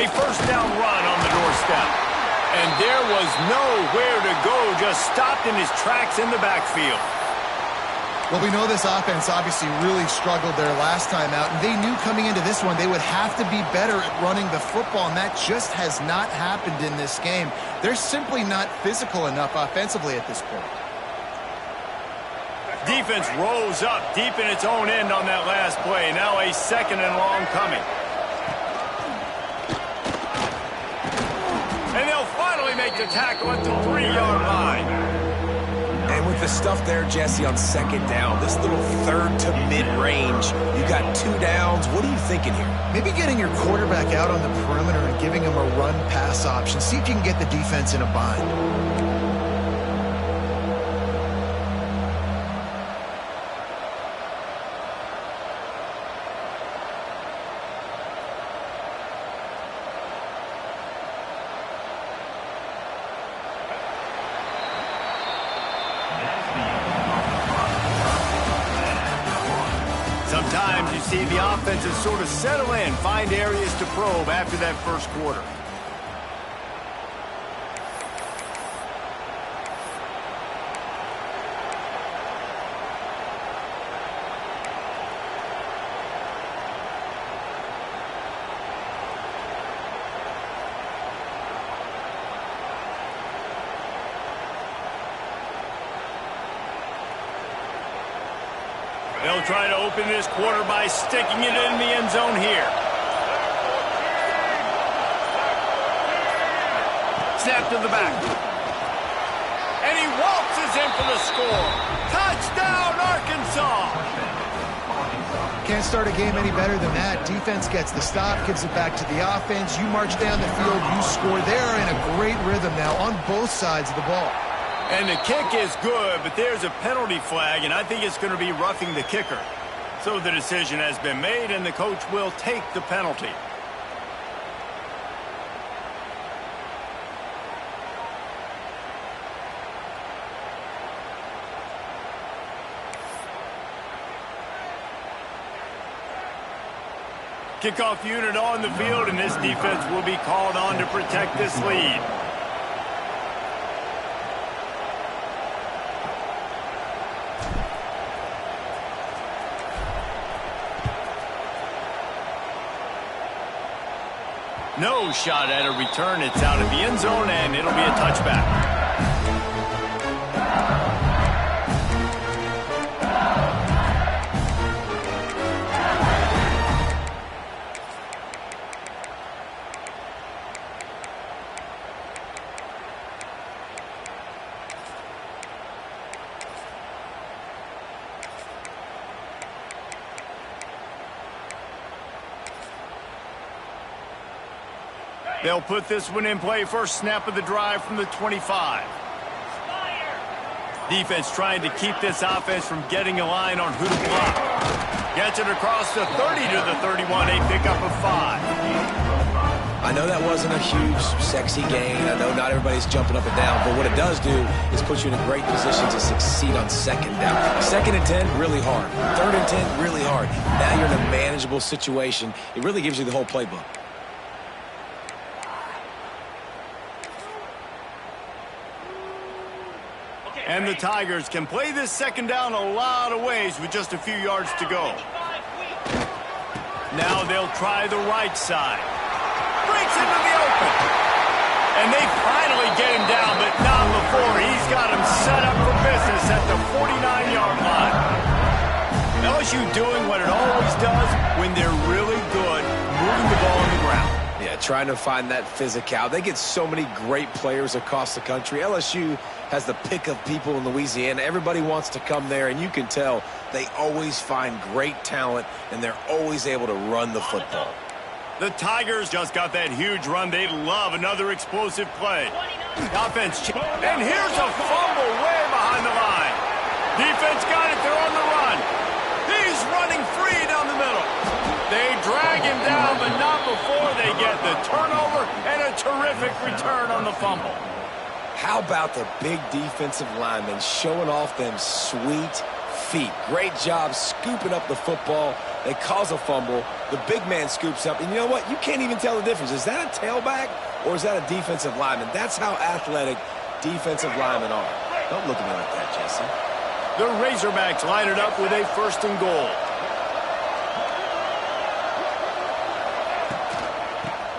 A first down run on the doorstep. And there was nowhere to go, just stopped in his tracks in the backfield. Well, we know this offense obviously really struggled there last time out, and they knew coming into this one they would have to be better at running the football, and that just has not happened in this game. They're simply not physical enough offensively at this point. Defense rolls up deep in its own end on that last play. Now a second and long coming. And they'll finally make the tackle at the 3-yard line. And with the stuff there, Jesse, on second down, this little third to mid-range, you got 2 downs. What are you thinking here? Maybe getting your quarterback out on the perimeter and giving him a run-pass option. See if you can get the defense in a bind. Sometimes you see the offenses sort of settle in, find areas to probe after that first quarter. They'll try to open this quarter by sticking it in the end zone here. Snap to the back. And he waltzes in for the score. Touchdown, Arkansas! Can't start a game any better than that. Defense gets the stop, gives it back to the offense. You march down the field, you score. They're in a great rhythm now on both sides of the ball. And the kick is good, but there's a penalty flag, and I think it's going to be roughing the kicker. So the decision has been made, and the coach will take the penalty. Kickoff unit on the field, and this defense will be called on to protect this lead. No shot at a return. It's out of the end zone, and it'll be a touchback. They'll put this one in play. First snap of the drive from the 25. Defense trying to keep this offense from getting a line on who to block. Gets it across the 30 to the 31. A pickup of 5. I know that wasn't a huge, sexy gain. I know not everybody's jumping up and down, but what it does do is put you in a great position to succeed on second down. Second and 10, really hard. Third and 10, really hard. Now you're in a manageable situation. It really gives you the whole playbook. And the Tigers can play this second down a lot of ways with just a few yards to go. Now they'll try the right side. Breaks into the open. And they finally get him down, but not before. He's got him set up for business at the 49-yard line. LSU doing what it always does when they're really good, moving the ball on the ground. Yeah, trying to find that physicality. They get so many great players across the country. LSU has the pick of people in Louisiana. Everybody wants to come there, and you can tell they always find great talent, and they're always able to run the football. The Tigers just got that huge run. They love another explosive play. Offense, and here's a fumble way behind the line. Defense got it. They're on the run. He's running free down the middle. They drag him down, but not before they get the turnover and a terrific return on the fumble. How about the big defensive linemen showing off them sweet feet? Great job scooping up the football They cause a fumble. The big man scoops up. And you know what? You can't even tell the difference. Is that a tailback or is that a defensive lineman? That's how athletic defensive linemen are. Don't look at me like that, Jesse. The Razorbacks line it up with a 1st and goal.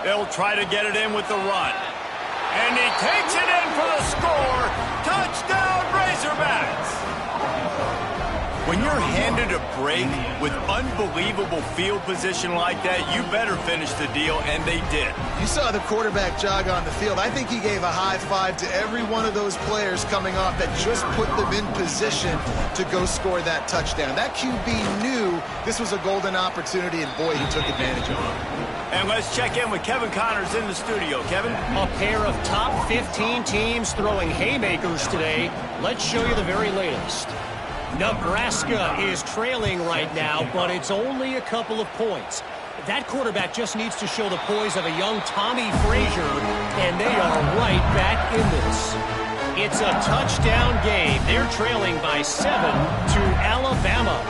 They'll try to get it in with the run. And he takes it in for the score. Touchdown, Razorbacks! When you're handed a break with unbelievable field position like that, you better finish the deal, and they did. You saw the quarterback jog on the field. I think he gave a high five to every one of those players coming off that just put them in position to go score that touchdown. That QB knew this was a golden opportunity, and boy, he took advantage of it. And let's check in with Kevin Connors in the studio. Kevin? A pair of top 15 teams throwing haymakers today. Let's show you the very latest. Nebraska is trailing right now, but it's only a couple of points. That quarterback just needs to show the poise of a young Tommy Frazier, and they are right back in this. It's a touchdown game. They're trailing by 7 to Alabama.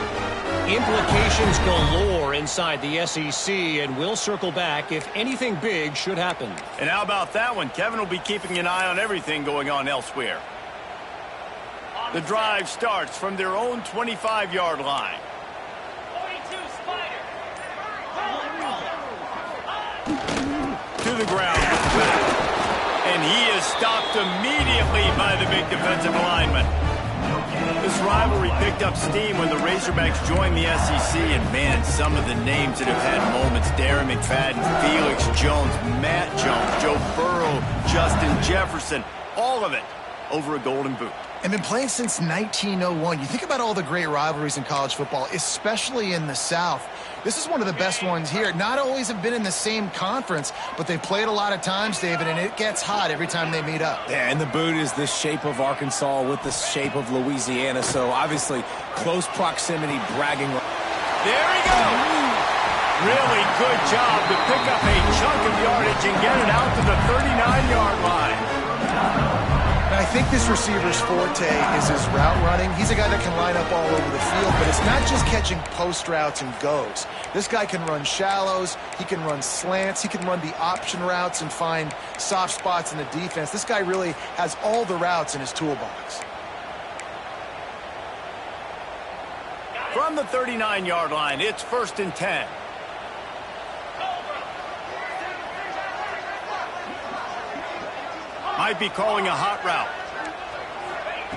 Implications galore inside the SEC, and we'll circle back if anything big should happen. And how about that one? Kevin will be keeping an eye on everything going on elsewhere. The drive starts from their own 25-yard line. 42 Spider. To the ground. And he is stopped immediately by the big defensive lineman. This rivalry picked up steam when the Razorbacks joined the SEC, and man, some of the names that have had moments: Darren McFadden, Felix Jones, Matt Jones, Joe Burrow, Justin Jefferson, all of it over a golden boot. And been playing since 1901. You think about all the great rivalries in college football, especially in the South. This is one of the best ones here. Not always have been in the same conference, but they've played a lot of times, David, and it gets hot every time they meet up. Yeah, and the boot is the shape of Arkansas with the shape of Louisiana, so obviously close proximity, bragging. There he goes! Really good job to pick up a chunk of yardage and get it out to the 39-yard line. I think this receiver's forte is his route running. He's a guy that can line up all over the field, but it's not just catching post routes and goes. This guy can run shallows, he can run slants, he can run the option routes and find soft spots in the defense. This guy really has all the routes in his toolbox. From the 39-yard line, it's 1st and 10. Might be calling a hot route.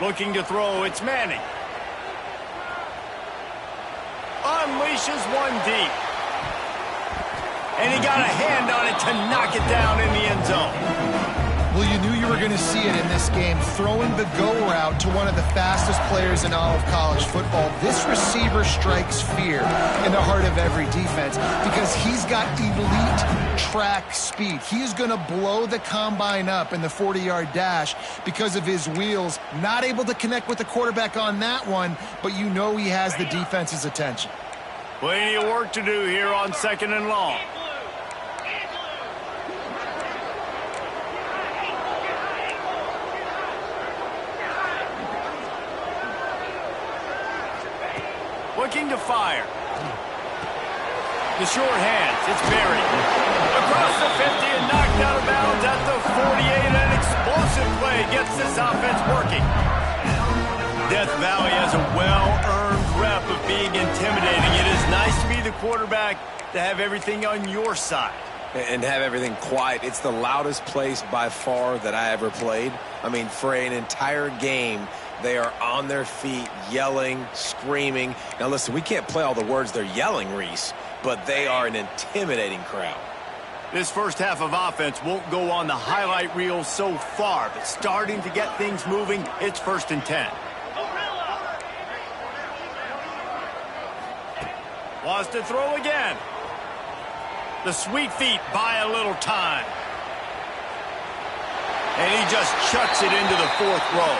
Looking to throw, it's Manning. Unleashes one deep. And he got a hand on it to knock it down in the end zone. Well, you knew you were going to see it in this game, throwing the go route to one of the fastest players in all of college football. This receiver strikes fear in the heart of every defense because he's got elite track speed. He is going to blow the combine up in the 40-yard dash because of his wheels. Not able to connect with the quarterback on that one, but you know he has the defense's attention. Plenty of work to do here on 2nd and long. Looking to fire. The short hands. It's buried. Across the 50 and knocked out of bounds at the 48. An explosive play gets this offense working. Death Valley has a well-earned rep of being intimidating. It is nice to be the quarterback to have everything on your side. And have everything quiet. It's the loudest place by far that I ever played. I mean, for an entire game, they are on their feet, yelling, screaming. Now, listen, we can't play all the words they're yelling, Reese, but they are an intimidating crowd. This first half of offense won't go on the highlight reel so far, but starting to get things moving, it's 1st and 10. Wants to throw again. The sweet feet buy a little time. And he just chucks it into the 4th row.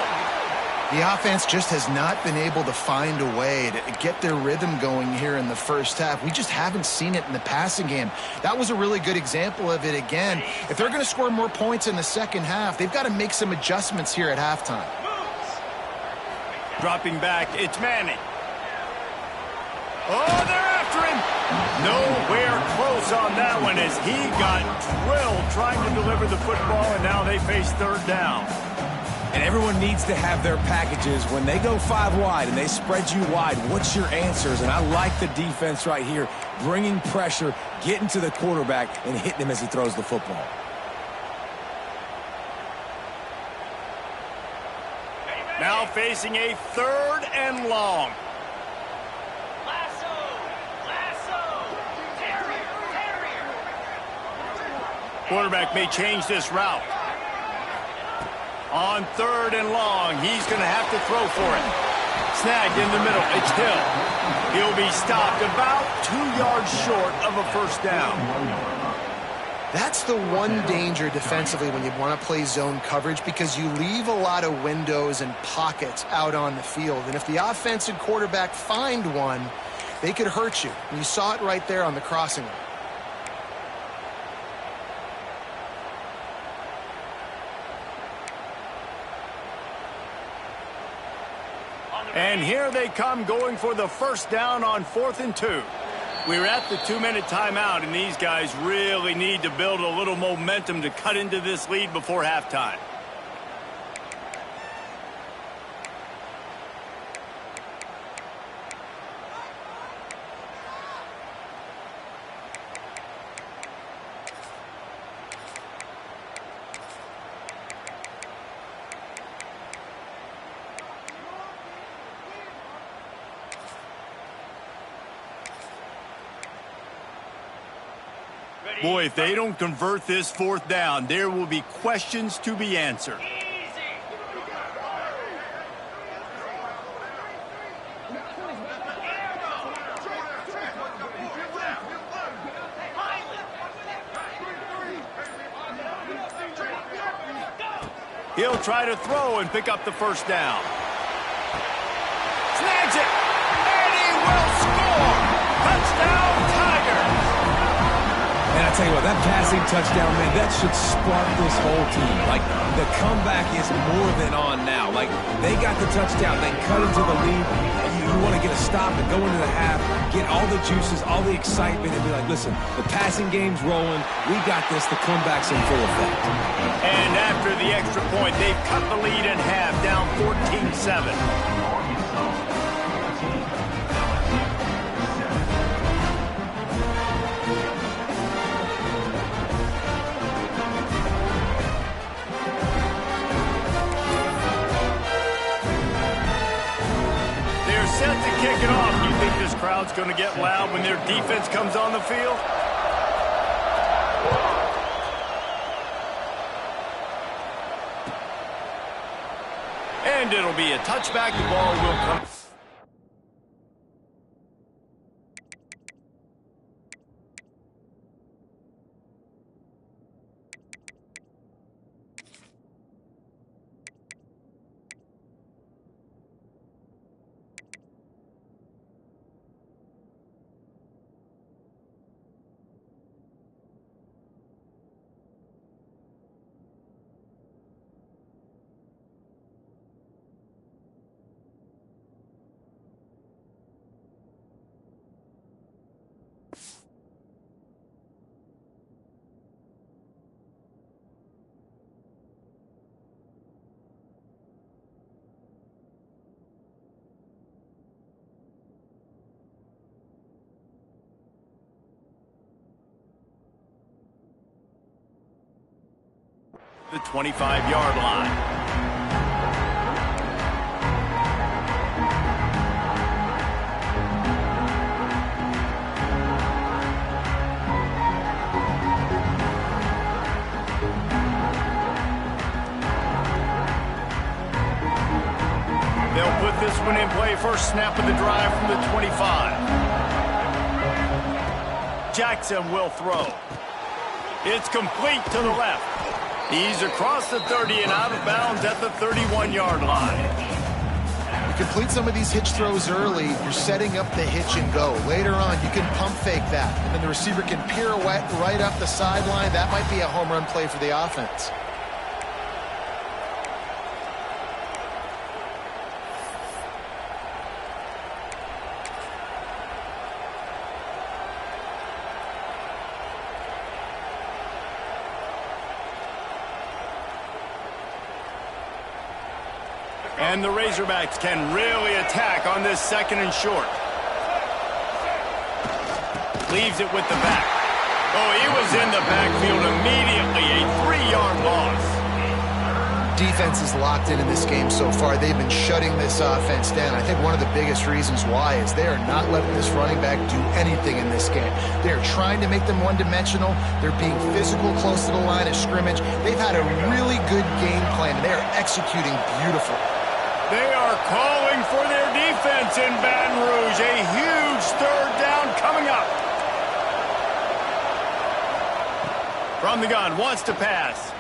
The offense just has not been able to find a way to get their rhythm going here in the first half. We just haven't seen it in the passing game. That was a really good example of it again. If they're going to score more points in the second half, they've got to make some adjustments here at halftime. Dropping back, it's Manning. Oh, they're after after him? Nowhere close on that one as he got drilled trying to deliver the football, and now they face third down. And everyone needs to have their packages. When they go 5 wide and they spread you wide, what's your answers? And I like the defense right here, bringing pressure, getting to the quarterback, and hitting him as he throws the football. Now facing a third and long. Quarterback may change this route. On third and long, he's going to have to throw for it. Snagged in the middle. It's Hill. He'll be stopped about 2 yards short of a first down. That's the one danger defensively when you want to play zone coverage, because you leave a lot of windows and pockets out on the field. And if the offensive quarterback find one, they could hurt you. And you saw it right there on the crossing line. And here they come going for the first down on 4th and 2. We're at the 2-minute timeout, and these guys really need to build a little momentum to cut into this lead before halftime. Boy, if they don't convert this 4th down, there will be questions to be answered. He'll try to throw and pick up the first down. Snags it, and he will score. Touchdown, Tigers. And I tell you what, that passing touchdown, man, that should spark this whole team. Like, the comeback is more than on now. Like, they got the touchdown, they cut into the lead, and you want to get a stop and go into the half, get all the juices, all the excitement, and be like, listen, the passing game's rolling, we got this, the comeback's in full effect. And after the extra point, they've cut the lead in half, down 14-7. Set to kick it off. Do you think this crowd's going to get loud when their defense comes on the field? And it'll be a touchback. The ball will come. The 25-yard line. They'll put this one in play. First snap of the drive from the 25. Jackson will throw. It's complete to the left. He's across the 30 and out of bounds at the 31-yard line. You complete some of these hitch throws early, you're setting up the hitch and go. Later on, you can pump fake that, and then the receiver can pirouette right up the sideline. That might be a home run play for the offense. And the Razorbacks can really attack on this 2nd and short. Leaves it with the back. Oh, he was in the backfield immediately. A 3-yard loss. Defense is locked in this game so far. They've been shutting this offense down. I think one of the biggest reasons why is they are not letting this running back do anything in this game. They are trying to make them one-dimensional. They're being physical close to the line of scrimmage. They've had a really good game plan, and they are executing beautiful. They are calling for their defense in Baton Rouge. A huge 3rd down coming up. From the gun, wants to pass.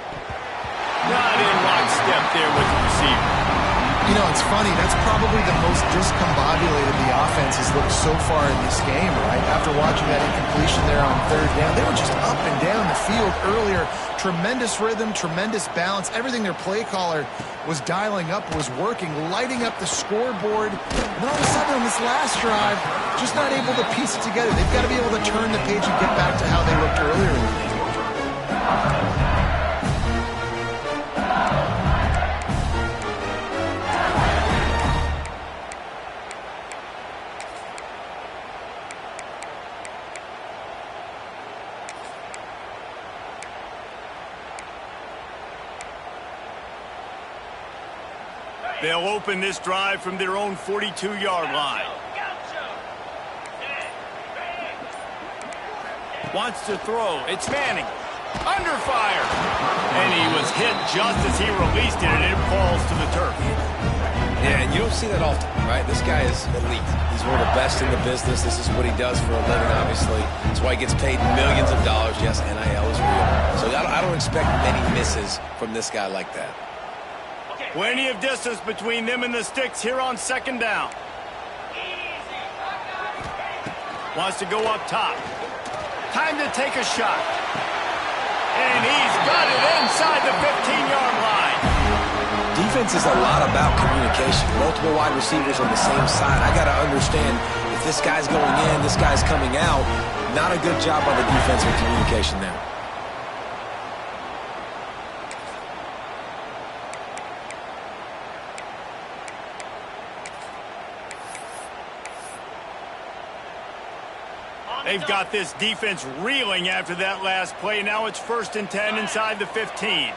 Not in lockstep there with the receiver. You know, it's funny. That's probably the most discombobulated the offense has looked so far in this game, right? After watching that incompletion there on 3rd down, they were just up and down the field earlier. Tremendous rhythm, tremendous balance. Everything their play caller was dialing up was working, lighting up the scoreboard. And then all of a sudden on this last drive, just not able to piece it together. They've got to be able to turn the page and get back to how they looked earlier in the game. They'll open this drive from their own 42-yard line. Wants to throw. It's Manning. Under fire. And he was hit just as he released it, and it falls to the turf. Yeah, and you don't see that often, right? This guy is elite. He's one of the best in the business. This is what he does for a living, obviously. That's why he gets paid millions of dollars. Yes, NIL is real. So I don't expect many misses from this guy like that. Plenty of distance between them and the sticks here on 2nd down. Wants to go up top. Time to take a shot. And he's got it inside the 15-yard line. Defense is a lot about communication. Multiple wide receivers on the same side. I got to understand if this guy's going in, this guy's coming out. Not a good job by the defense with communication there. They've got this defense reeling after that last play. Now it's 1st and 10 inside the 15.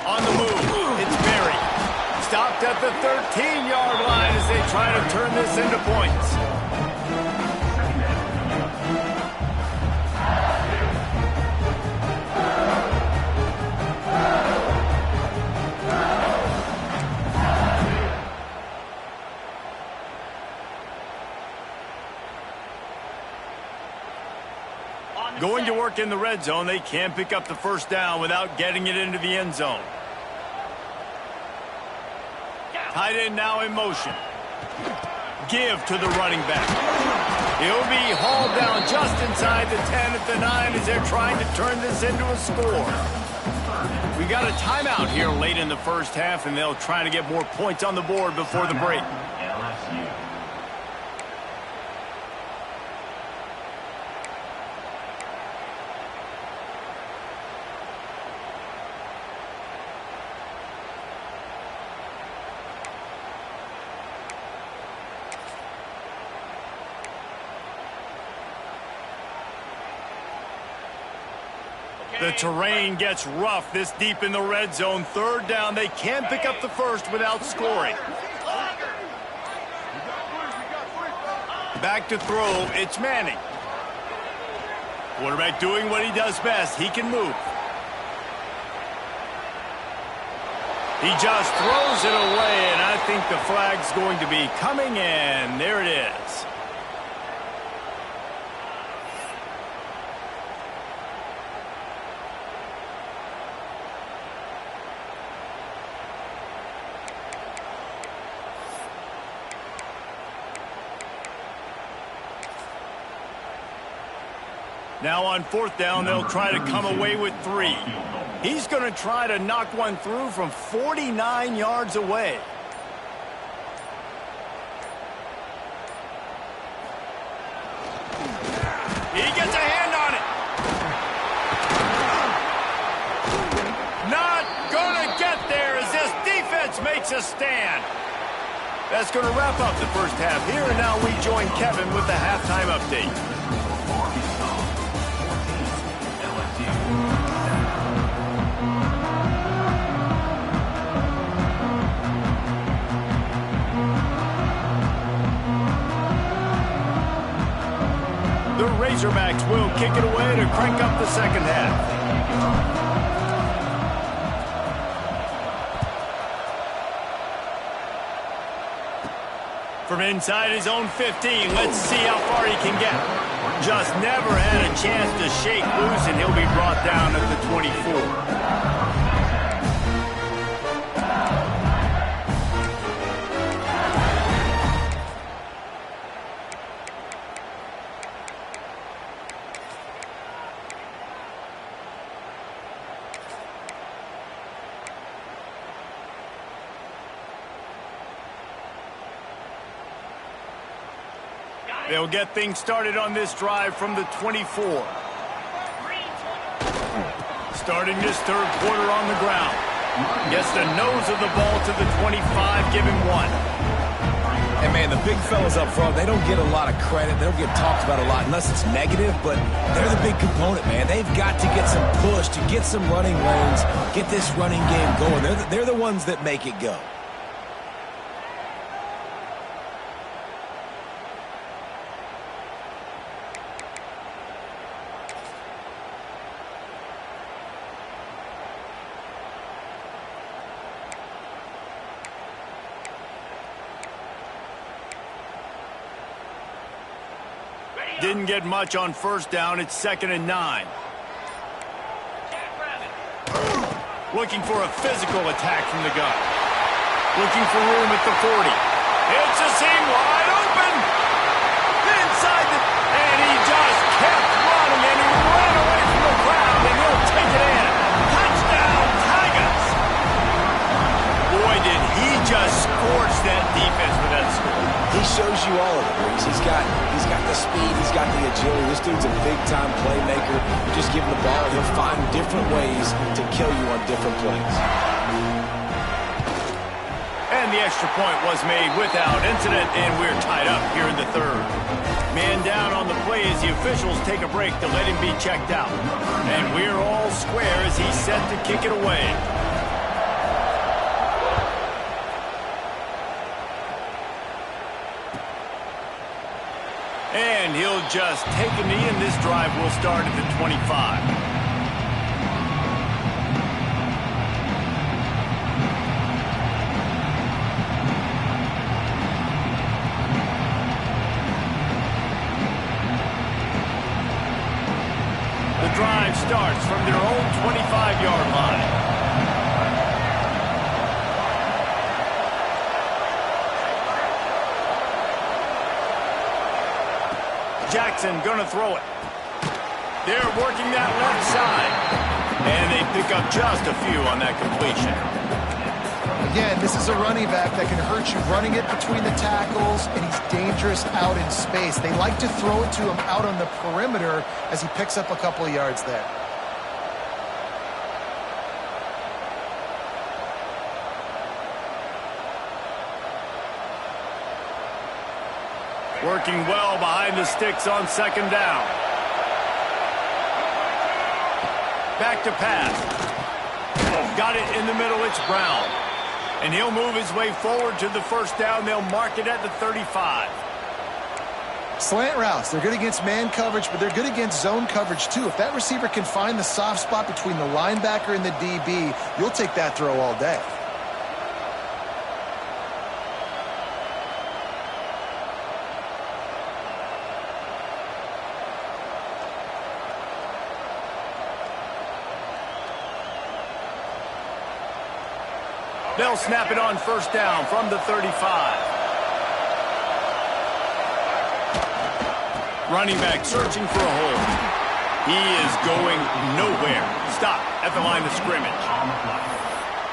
On the move, it's Berry. Stopped at the 13-yard line as they try to turn this into points. Going to work in the red zone. They can't pick up the 1st down without getting it into the end zone. Tight end now in motion. Give to the running back. He'll be hauled down just inside the 10 at the 9 as they're trying to turn this into a score. We got a timeout here late in the 1st half, and they'll try to get more points on the board before the break. The terrain gets rough this deep in the red zone. 3rd down. They can't pick up the 1st without scoring. Back to throw. It's Manning. Quarterback doing what he does best. He can move. He just throws it away, and I think the flag's going to be coming in. There it is. Now on 4th down, they'll try to come away with 3. He's going to try to knock one through from 49 yards away. He gets a hand on it. Not going to get there That's going to wrap up the first half here, and now we join Kevin with the halftime update. The Razorbacks will kick it away to crank up the second half. From inside his own 15, let's see how far he can get. Just never had a chance to shake loose, and he'll be brought down at the 24. They'll get things started on this drive from the 24. Starting this third quarter on the ground. Gets the nose of the ball to the 25, give him one. And, man, the big fellas up front, they don't get a lot of credit. They don't get talked about a lot unless it's negative, but they're the big component, man. They've got to get some push, to get some running lanes, get this running game going. They're the ones that make it go. Didn't get much on first down. It's 2nd and 9. Looking for a physical attack from the gun. Looking for room at the 40. It's a seam wide open. Inside the... And he just kept running, and he ran away from the crowd, and he'll take it in. Touchdown, Tigers! Boy, did he just scorch that defense with that score. He shows you all of it, Breeze. He's got the speed, he's got the agility. This dude's a big-time playmaker. You just give him the ball, he'll find different ways to kill you on different plays. And the extra point was made without incident, and we're tied up here in the third. Man down on the play as the officials take a break to let him be checked out. And we're all square as he's set to kick it away. And he'll just take a knee, and this drive will start at the 25. The drive starts from their own 25-yard line. Jackson gonna throw it. They're working that left side. And they pick up just a few on that completion. Again, this is a running back that can hurt you running it between the tackles, and he's dangerous out in space. They like to throw it to him out on the perimeter as he picks up a couple of yards there. Working well behind the sticks on 2nd down. Back to pass. Got it in the middle, it's Brown. And he'll move his way forward to the first down. They'll mark it at the 35. Slant routes, they're good against man coverage, but they're good against zone coverage too. If that receiver can find the soft spot between the linebacker and the DB, you'll take that throw all day. They'll snap it on first down from the 35. Running back searching for a hole. He is going nowhere. Stop at the line of scrimmage.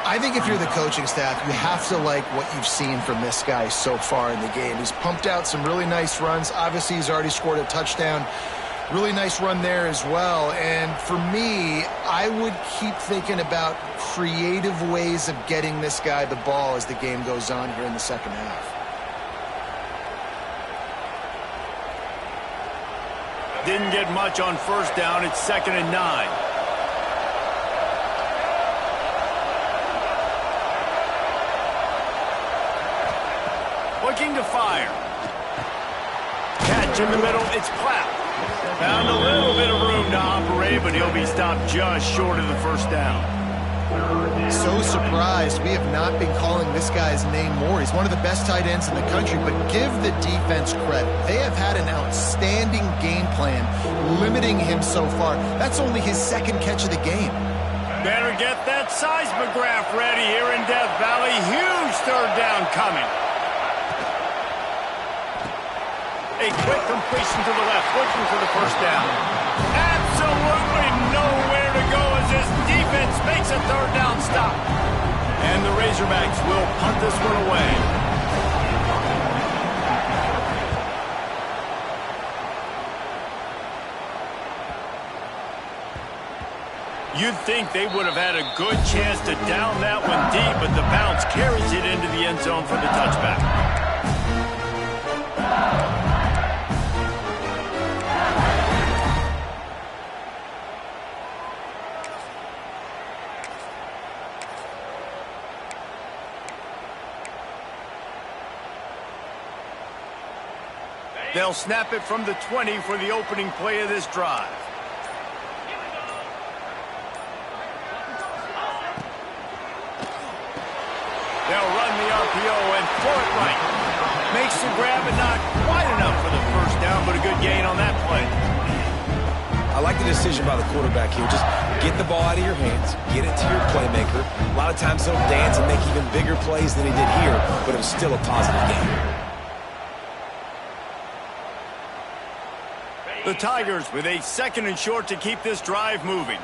I think if you're the coaching staff, you have to like what you've seen from this guy so far in the game. He's pumped out some really nice runs. Obviously, he's already scored a touchdown. Really nice run there as well. And for me, I would keep thinking about creative ways of getting this guy the ball as the game goes on here in the second half. Didn't get much on first down. It's 2nd and 9. Looking to fire. Catch in the middle. It's Platt. Found a little bit of room to operate, but he'll be stopped just short of the first down. So surprised we have not been calling this guy's name more. He's one of the best tight ends in the country, but give the defense credit. They have had an outstanding game plan limiting him so far. That's only his 2nd catch of the game. Better get that seismograph ready here in Death Valley. Huge 3rd down coming. A quick completion to the left, looking for the first down. Absolutely nowhere to go as this defense makes a 3rd down stop. And the Razorbacks will punt this one away. You'd think they would have had a good chance to down that one deep, but the bounce carries it into the end zone for the touchback. They'll snap it from the 20 for the opening play of this drive. They'll run the RPO and throw it right. Makes the grab and not quite enough for the first down, but a good gain on that play. I like the decision by the quarterback here. Just get the ball out of your hands, get it to your playmaker. A lot of times he'll dance and make even bigger plays than he did here, but it was still a positive game. The Tigers with a 2nd and short to keep this drive moving.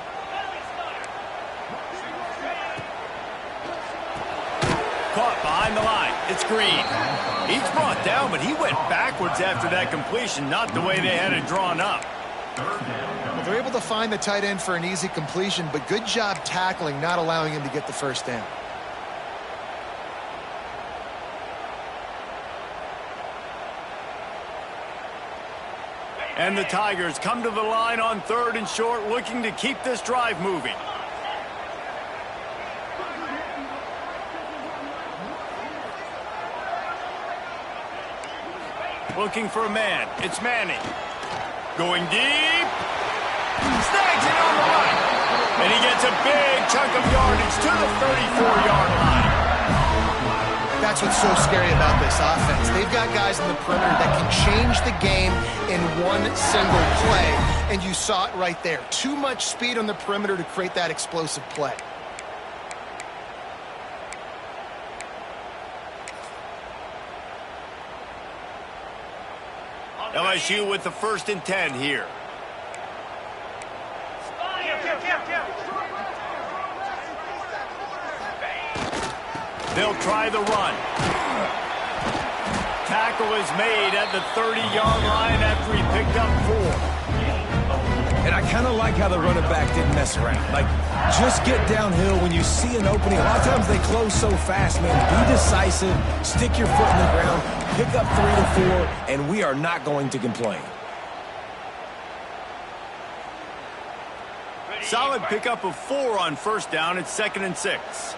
Caught behind the line. It's Green. He's brought down, but he went backwards after that completion, not the way they had it drawn up. Well, they're able to find the tight end for an easy completion, but good job tackling, not allowing him to get the first down. And the Tigers come to the line on 3rd and short, looking to keep this drive moving. Looking for a man. It's Manning. Going deep. Snags it on the right. And he gets a big chunk of yardage to the 34-yard line. That's what's so scary about this offense. They've got guys in the perimeter that can change the game in one single play, and you saw it right there. Too much speed on the perimeter to create that explosive play. LSU with the 1st and 10 here. They'll try the run. Tackle is made at the 30-yard line after he picked up 4. And I kind of like how the running back didn't mess around. Like, just get downhill when you see an opening. A lot of times they close so fast, man. Be decisive, stick your foot in the ground, pick up 3 to 4, and we are not going to complain. Solid pickup of 4 on first down. It's 2nd and 6.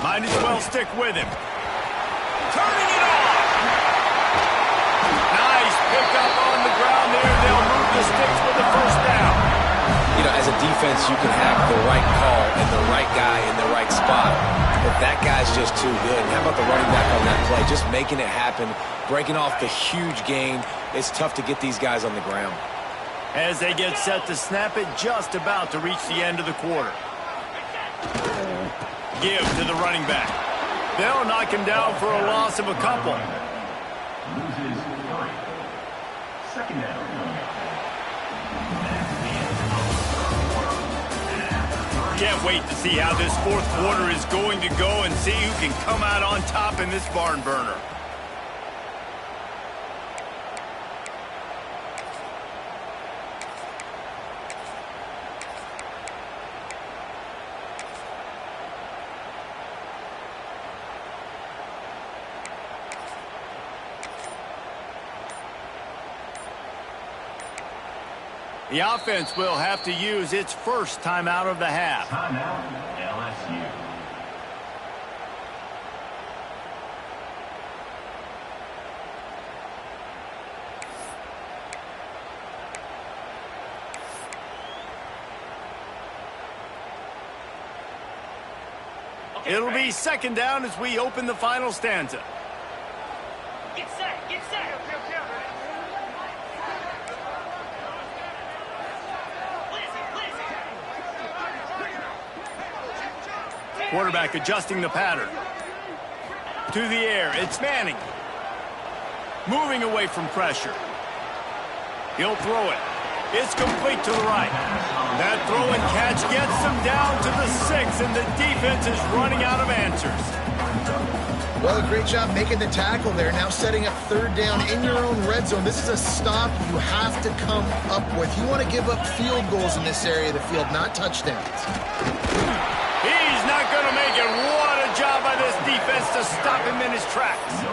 Might as well stick with him. Turning it off. Nice pickup on the ground there. They'll move the sticks with the first down. You know, as a defense, you can have the right call and the right guy in the right spot. But that guy's just too good. And how about the running back on that play? Just making it happen, breaking off the huge gain. It's tough to get these guys on the ground. As they get set to snap it, just about to reach the end of the quarter. Give to the running back. They'll knock him down for a loss of a couple. Loses 3. 2nd down. Can't wait to see how this 4th quarter is going to go and see who can come out on top in this barn burner. The offense will have to use its first timeout of the half. Timeout, LSU. It'll be second down as we open the final stanza. Get set, get set. Quarterback adjusting the pattern. To the air, it's Manning. Moving away from pressure. He'll throw it. It's complete to the right. That throw and catch gets them down to the 6, and the defense is running out of answers. Well, a great job making the tackle there. Now setting up third down in your own red zone. This is a stop you have to come up with. You want to give up field goals in this area of the field, not touchdowns. He's not going to make it. What a job by this defense to stop him in his tracks.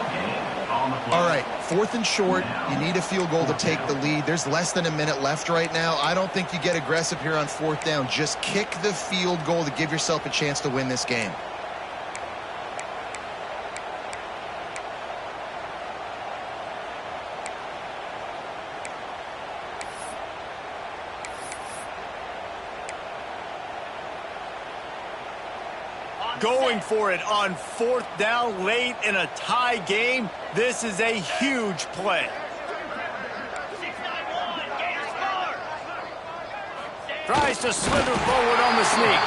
All right, 4th and short. You need a field goal to take the lead. There's less than a minute left right now. I don't think you get aggressive here on 4th down. Just kick the field goal to give yourself a chance to win this game. Going for it on 4th down late in a tie game. This is a huge play. 6-9-1, Gators score. Tries to slither forward on the sneak.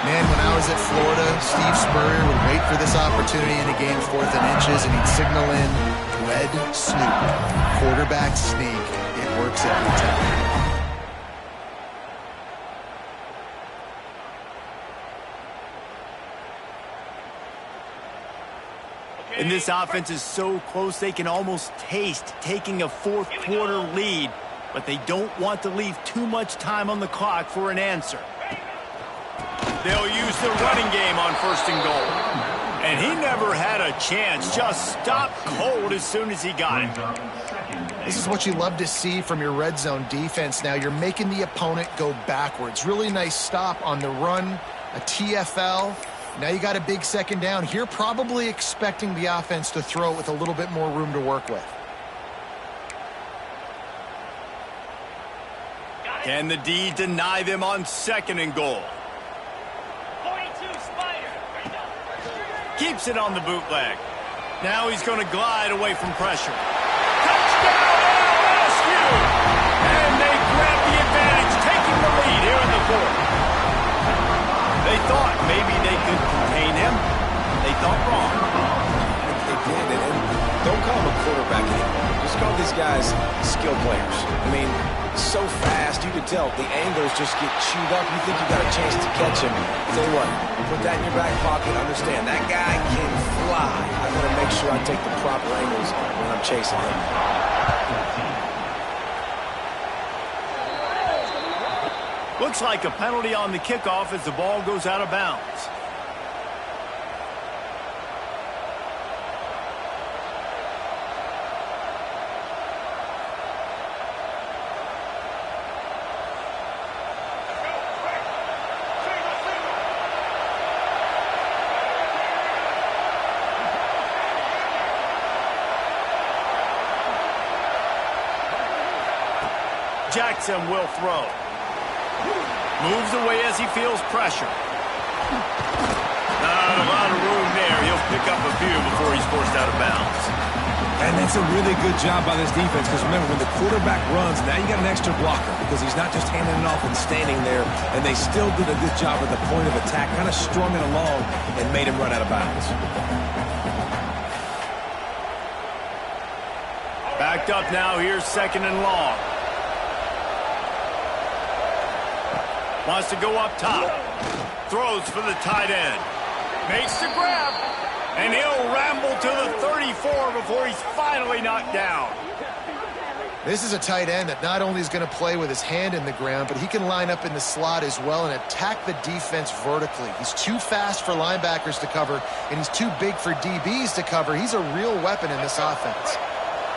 Man, when I was at Florida, Steve Spurrier would wait for this opportunity in a game 4th and inches, and he'd signal in red snoop, quarterback sneak. It works every time. And this offense is so close they can almost taste taking a 4th quarter lead, but they don't want to leave too much time on the clock for an answer. They'll use the running game on 1st and goal. And he never had a chance, just stopped cold as soon as he got it. This is what you love to see from your red zone defense now. You're making the opponent go backwards. Really nice stop on the run, a TFL. Now you got a big second down here, probably expecting the offense to throw it with a little bit more room to work with. Can the D deny them on 2nd and goal? 42 Spider. Keeps it on the bootleg. Now he's going to glide away from pressure. Touchdown LSU! And they grab the advantage, taking the lead here in the 4th. They thought maybe they could contain him. They thought wrong. They did, and don't call them a quarterback anymore. Just call these guys skill players. I mean, so fast, you can tell the angles just get chewed up. You think you got a chance to catch him. Tell you what, put that in your back pocket. Understand, that guy can fly. I'm going to make sure I take the proper angles when I'm chasing him. Looks like a penalty on the kickoff as the ball goes out of bounds. Jackson will throw. Moves away as he feels pressure. Not a lot of room there. He'll pick up a few before he's forced out of bounds. And that's a really good job by this defense, because remember, when the quarterback runs, now you got an extra blocker, because he's not just handing it off and standing there, and they still did a good job at the point of attack, kind of strung it along and made him run out of bounds. Backed up now. Here's 2nd and long. Wants to go up top. Throws for the tight end. Makes the grab. And he'll ramble to the 34 before he's finally knocked down. This is a tight end that not only is going to play with his hand in the ground, but he can line up in the slot as well and attack the defense vertically. He's too fast for linebackers to cover, and he's too big for DBs to cover. He's a real weapon in this offense.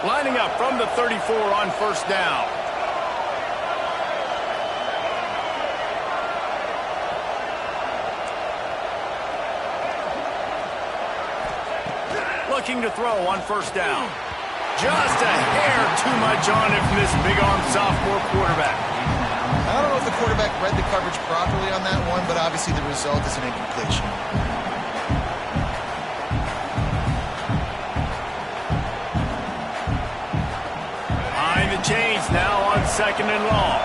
Lining up from the 34 on 1st down. Looking to throw on first down. Just a hair too much on it from this big-arm sophomore quarterback. I don't know if the quarterback read the coverage properly on that one, but obviously the result is an incompletion. Behind the chains now on 2nd and long.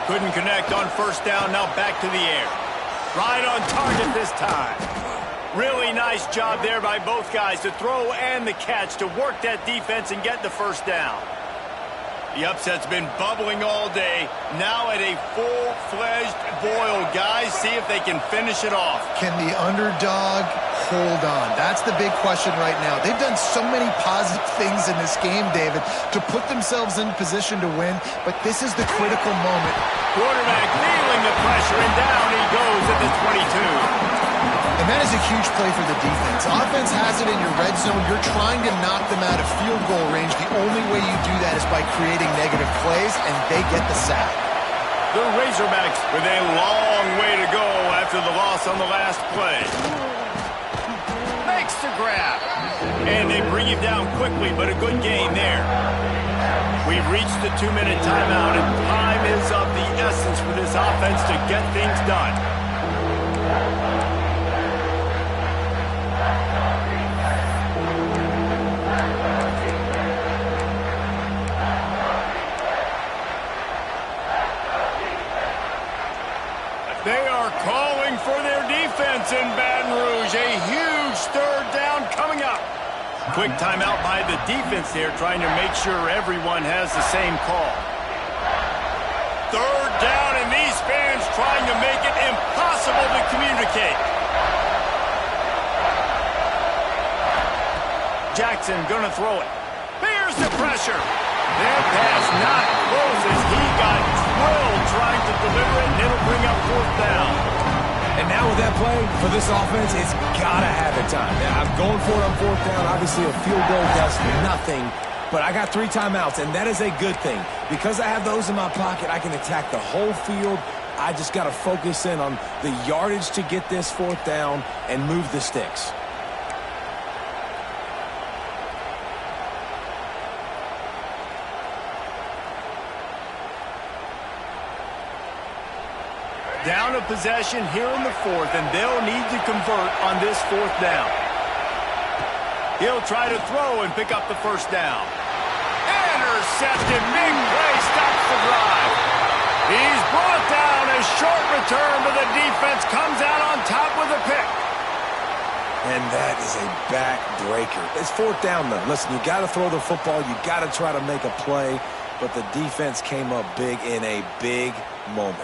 Couldn't connect on first down, now back to the air. Right on target this time. Really nice job there by both guys to throw and the catch to work that defense and get the first down. The upset's been bubbling all day. Now at a full-fledged boil. Guys, see if they can finish it off. Can the underdog hold on? That's the big question right now. They've done so many positive things in this game, David, to put themselves in position to win, but this is the critical moment. Quarterback feeling the pressure, and down he goes at the 22. And that is a huge play for the defense. Offense has it in your red zone. You're trying to knock them out of field goal range. The only way you do that is by creating negative plays, and they get the sack. The Razorbacks with a long way to go after the loss on the last play. Makes the grab. And they bring him down quickly, but a good game there. We've reached the 2-minute timeout, and time is of the essence for this offense to get things done. They are calling for their defense in Baton Rouge. A huge 3rd down coming up. Quick timeout by the defense there, trying to make sure everyone has the same call. 3rd down, and these fans trying to make it impossible to communicate. Jackson gonna throw it. Here's the pressure. That pass not close as he got drilled trying to deliver it, and it'll bring up 4th down. And now with that play, for this offense, it's got to have it time. Now, I'm going for it on 4th down. Obviously, a field goal does nothing, but I got 3 timeouts, and that is a good thing. Because I have those in my pocket, I can attack the whole field. I just got to focus in on the yardage to get this 4th down and move the sticks. Down a possession here in the 4th, and they'll need to convert on this 4th down. He'll try to throw and pick up the 1st down. Intercepted. Big play stops the drive. He's brought down. A short return, but the defense comes out on top with a pick. And that is a backbreaker. It's 4th down, though. Listen, you got to throw the football. You got to try to make a play, but the defense came up big in a big moment.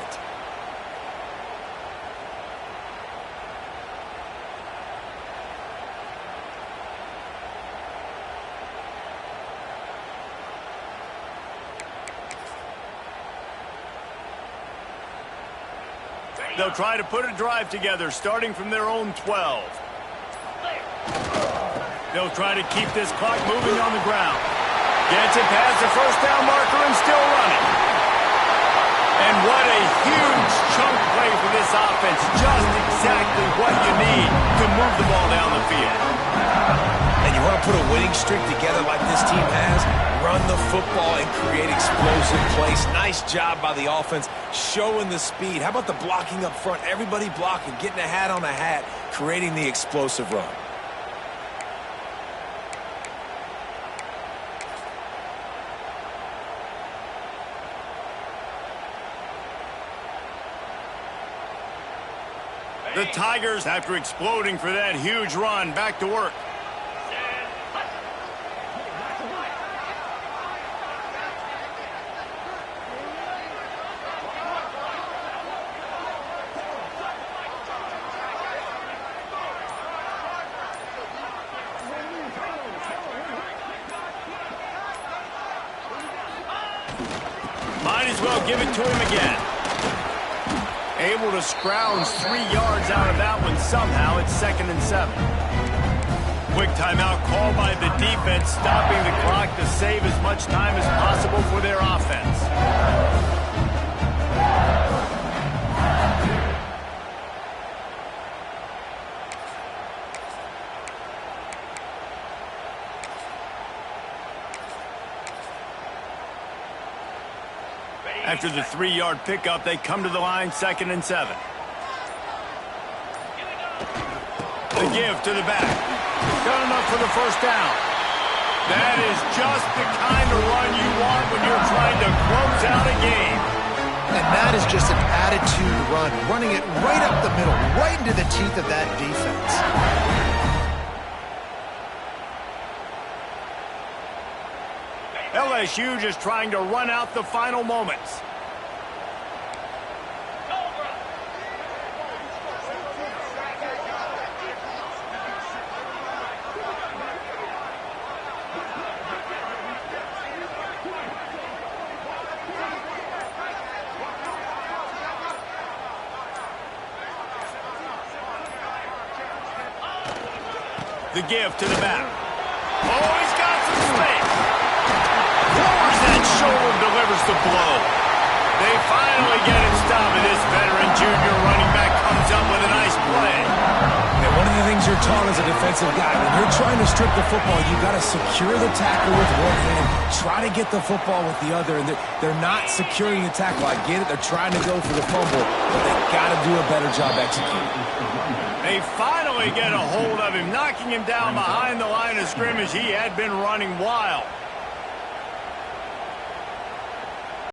They'll try to put a drive together, starting from their own 12. They'll try to keep this clock moving on the ground. Gets it past the 1st down marker and still running. And what a huge chunk play for this offense. Just exactly what you need to move the ball down the field. And you want to put a winning streak together like this team has, run the football and create explosive plays. Nice job by the offense, showing the speed. How about the blocking up front? Everybody blocking, getting a hat on a hat, creating the explosive run. The Tigers, after exploding for that huge run, back to work. Might as well give it to him again. Able to scrounge 3 yards out of that one somehow. It's 2nd and 7. Quick timeout called by the defense, stopping the clock to save as much time as possible for their offense. After the 3-yard pickup, they come to the line 2nd and 7. The give to the back. Got enough for the first down. That is just the kind of run you want when you're trying to close out a game. And that is just an attitude run, running it right up the middle, right into the teeth of that defense. LSU just trying to run out the final moments. The give to the back. Oh, he's got some space. Lowers that shoulder, delivers the blow. They finally get it stopped, and this veteran junior running back comes up with a nice play. And one of the things you're taught as a defensive guy, when you're trying to strip the football, you got to secure the tackle with one hand, try to get the football with the other, and they're not securing the tackle. I get it. They're trying to go for the fumble, but they got to do a better job executing. They finally get a hold of him, knocking him down behind the line of scrimmage. He had been running wild.